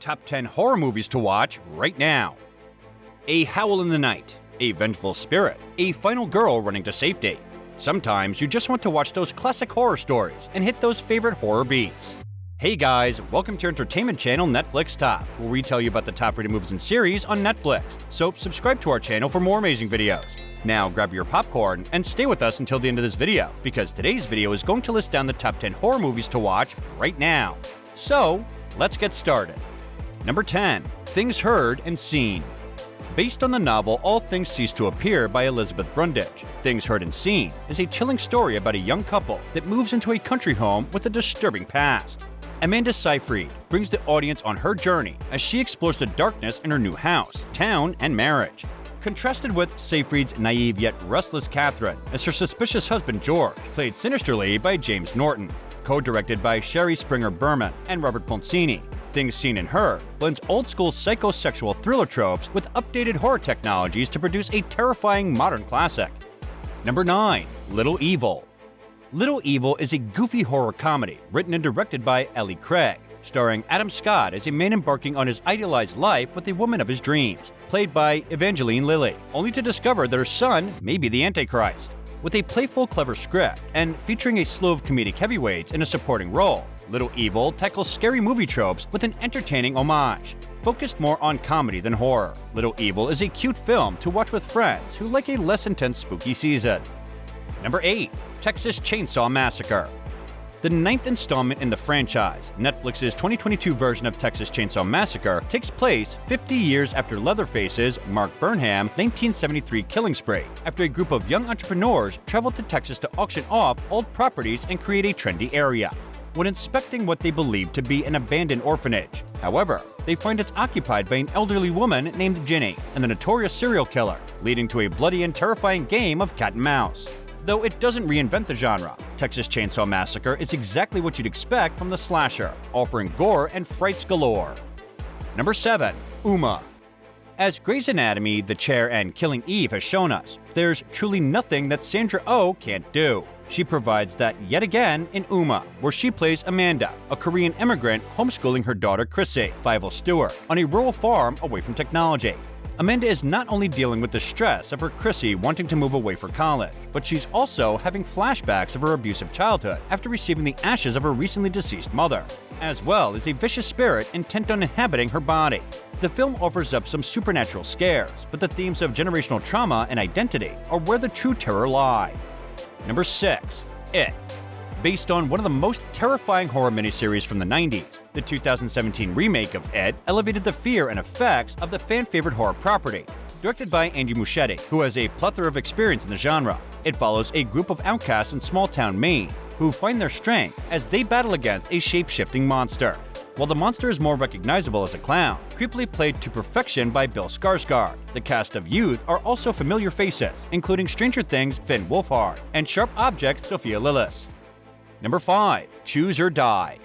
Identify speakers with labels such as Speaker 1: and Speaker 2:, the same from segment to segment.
Speaker 1: Top 10 horror movies to watch right now. A howl in the night, a vengeful spirit, a final girl running to safety. Sometimes you just want to watch those classic horror stories and hit those favorite horror beats. Hey guys, welcome to your entertainment channel Netflix Top, where we tell you about the top-rated movies and series on Netflix. So subscribe to our channel for more amazing videos. Now grab your popcorn and stay with us until the end of this video, because today's video is going to list down the top 10 horror movies to watch right now. So, let's get started. Number 10. Things Heard and Seen. Based on the novel All Things Cease to Appear by Elizabeth Brundage, Things Heard and Seen is a chilling story about a young couple that moves into a country home with a disturbing past. Amanda Seyfried brings the audience on her journey as she explores the darkness in her new house, town, and marriage. Contrasted with Seyfried's naive yet restless Catherine as her suspicious husband George, played sinisterly by James Norton, co-directed by Sherry Springer Berman and Robert Poncini. Things Seen in Her blends old-school psychosexual thriller tropes with updated horror technologies to produce a terrifying modern classic. Number 9. Little Evil. Little Evil is a goofy horror comedy written and directed by Eli Craig.Starring Adam Scott as a man embarking on his idealized life with a woman of his dreams, played by Evangeline Lilly, only to discover that her son may be the antichrist. With a playful, clever script and featuring a slew of comedic heavyweights in a supporting role, Little Evil tackles scary movie tropes with an entertaining homage. Focused more on comedy than horror, Little Evil is a cute film to watch with friends who like a less intense spooky season. Number 8. Texas Chainsaw Massacre. The 9th installment in the franchise, Netflix's 2022 version of Texas Chainsaw Massacre, takes place 50 years after Leatherface's Mark Burnham 1973 killing spree, after a group of young entrepreneurs traveled to Texas to auction off old properties and create a trendy area. When inspecting what they believe to be an abandoned orphanage, however, they find it's occupied by an elderly woman named Ginny and the notorious serial killer, leading to a bloody and terrifying game of cat and mouse. Though it doesn't reinvent the genre, Texas Chainsaw Massacre is exactly what you'd expect from the slasher, offering gore and frights galore. Number 7. Uma. As Grey's Anatomy, The Chair, and Killing Eve has shown us, there's truly nothing that Sandra Oh can't do. She provides that yet again in Uma, where she plays Amanda, a Korean immigrant homeschooling her daughter Chrissy, Bible Stewart, on a rural farm away from technology. Amanda is not only dealing with the stress of her Chrissy wanting to move away for college, but she's also having flashbacks of her abusive childhood after receiving the ashes of her recently deceased mother, as well as a vicious spirit intent on inhabiting her body. The film offers up some supernatural scares, but the themes of generational trauma and identity are where the true terror lie. Number 6. It. Based on one of the most terrifying horror miniseries from the 90s, the 2017 remake of It elevated the fear and effects of the fan-favorite horror property. Directed by Andy Muschietti, who has a plethora of experience in the genre, it follows a group of outcasts in small-town Maine who find their strength as they battle against a shape-shifting monster. While the monster is more recognizable as a clown, creepily played to perfection by Bill Skarsgård, the cast of Youth are also familiar faces, including Stranger Things' Finn Wolfhard and Sharp Object Sophia Lillis. Number 5. Choose or Die.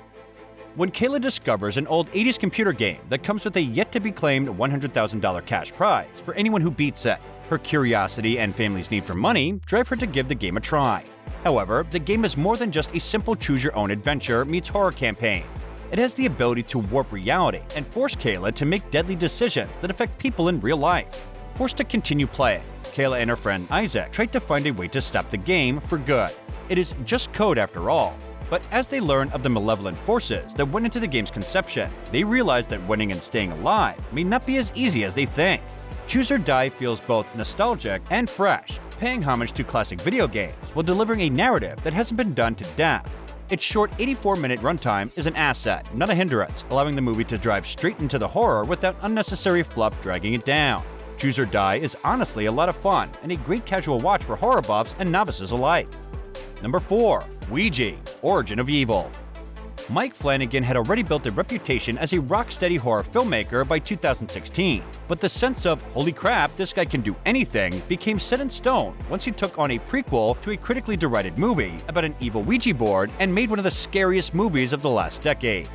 Speaker 1: When Kayla discovers an old 80s computer game that comes with a yet-to-be-claimed $100,000 cash prize for anyone who beats it, her curiosity and family's need for money drive her to give the game a try. However, the game is more than just a simple choose-your-own adventure meets horror campaign. It has the ability to warp reality and force Kayla to make deadly decisions that affect people in real life. Forced to continue playing, Kayla and her friend Isaac tried to find a way to stop the game for good. It is just code after all. But as they learn of the malevolent forces that went into the game's conception, they realize that winning and staying alive may not be as easy as they think. Choose or Die feels both nostalgic and fresh, paying homage to classic video games while delivering a narrative that hasn't been done to death. Its short 84-minute runtime is an asset, not a hindrance, allowing the movie to drive straight into the horror without unnecessary fluff dragging it down. Choose or Die is honestly a lot of fun and a great casual watch for horror buffs and novices alike. Number 4. Ouija, Origin of Evil. Mike Flanagan had already built a reputation as a rock-steady horror filmmaker by 2016, but the sense of, holy crap, this guy can do anything, became set in stone once he took on a prequel to a critically derided movie about an evil Ouija board and made one of the scariest movies of the last decade.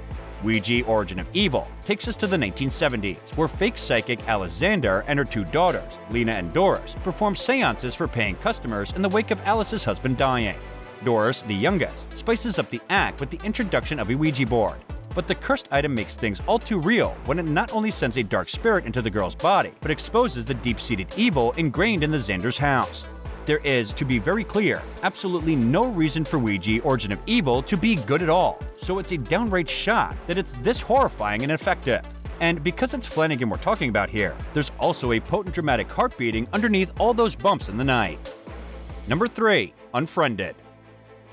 Speaker 1: Ouija, Origin of Evil takes us to the 1970s, where fake psychic Alexander and her 2 daughters, Lena and Doris, perform seances for paying customers in the wake of Alice's husband dying. Doris, the youngest, spices up the act with the introduction of a Ouija board. But the cursed item makes things all too real when it not only sends a dark spirit into the girl's body, but exposes the deep-seated evil ingrained in the Xander's house. There is, to be very clear, absolutely no reason for Ouija Origin of Evil to be good at all, so it's a downright shock that it's this horrifying and effective. And because it's Flanagan we're talking about here, there's also a potent dramatic heart beating underneath all those bumps in the night. Number 3. Unfriended.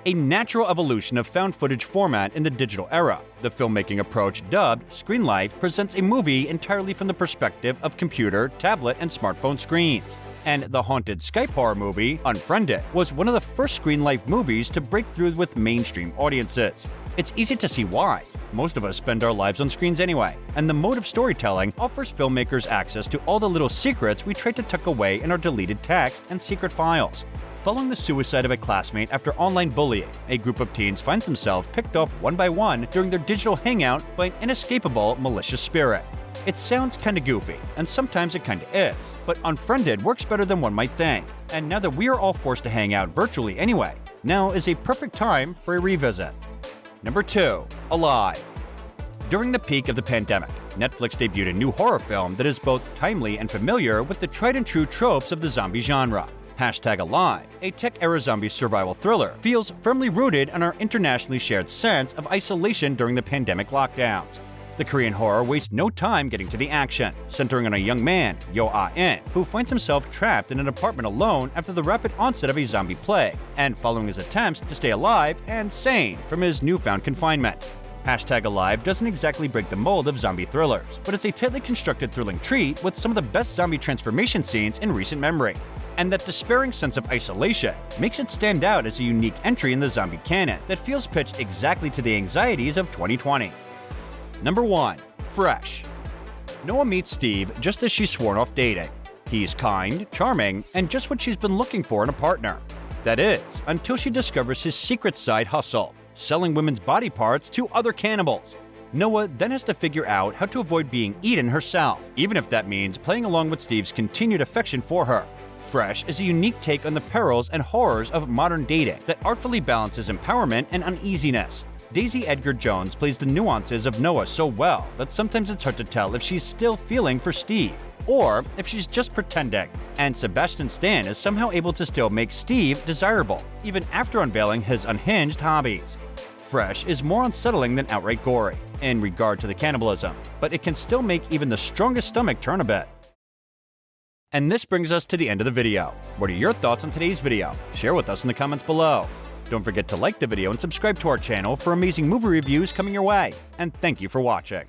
Speaker 1: A natural evolution of found footage format in the digital era, the filmmaking approach dubbed Screen Life presents a movie entirely from the perspective of computer, tablet, and smartphone screens. And the haunted Skype horror movie, Unfriended, was one of the first Screen Life movies to break through with mainstream audiences. It's easy to see why. Most of us spend our lives on screens anyway, and the mode of storytelling offers filmmakers access to all the little secrets we try to tuck away in our deleted text and secret files. Following the suicide of a classmate after online bullying, a group of teens finds themselves picked off one by one during their digital hangout by an inescapable malicious spirit. It sounds kinda goofy, and sometimes it kinda is, but Unfriended works better than one might think. And now that we are all forced to hang out virtually anyway, now is a perfect time for a revisit. Number 2. Alive. During the peak of the pandemic, Netflix debuted a new horror film that is both timely and familiar with the tried-and-true tropes of the zombie genre. #Alive, a tech-era zombie survival thriller, feels firmly rooted in our internationally shared sense of isolation during the pandemic lockdowns. The Korean horror wastes no time getting to the action, centering on a young man, Yo Ah-in, who finds himself trapped in an apartment alone after the rapid onset of a zombie plague, and following his attempts to stay alive and sane from his newfound confinement. #Alive doesn't exactly break the mold of zombie thrillers, but it's a tightly constructed thrilling treat with some of the best zombie transformation scenes in recent memory. And that despairing sense of isolation makes it stand out as a unique entry in the zombie canon that feels pitched exactly to the anxieties of 2020. Number 1. Fresh. Noah meets Steve just as she's sworn off dating. He's kind, charming, and just what she's been looking for in a partner. That is, until she discovers his secret side hustle, selling women's body parts to other cannibals. Noah then has to figure out how to avoid being eaten herself, even if that means playing along with Steve's continued affection for her. Fresh is a unique take on the perils and horrors of modern dating that artfully balances empowerment and uneasiness. Daisy Edgar Jones plays the nuances of Noah so well that sometimes it's hard to tell if she's still feeling for Steve, or if she's just pretending. And Sebastian Stan is somehow able to still make Steve desirable, even after unveiling his unhinged hobbies. Fresh is more unsettling than outright gory, in regard to the cannibalism, but it can still make even the strongest stomach turn a bit. And this brings us to the end of the video. What are your thoughts on today's video? Share with us in the comments below. Don't forget to like the video and subscribe to our channel for amazing movie reviews coming your way. And thank you for watching.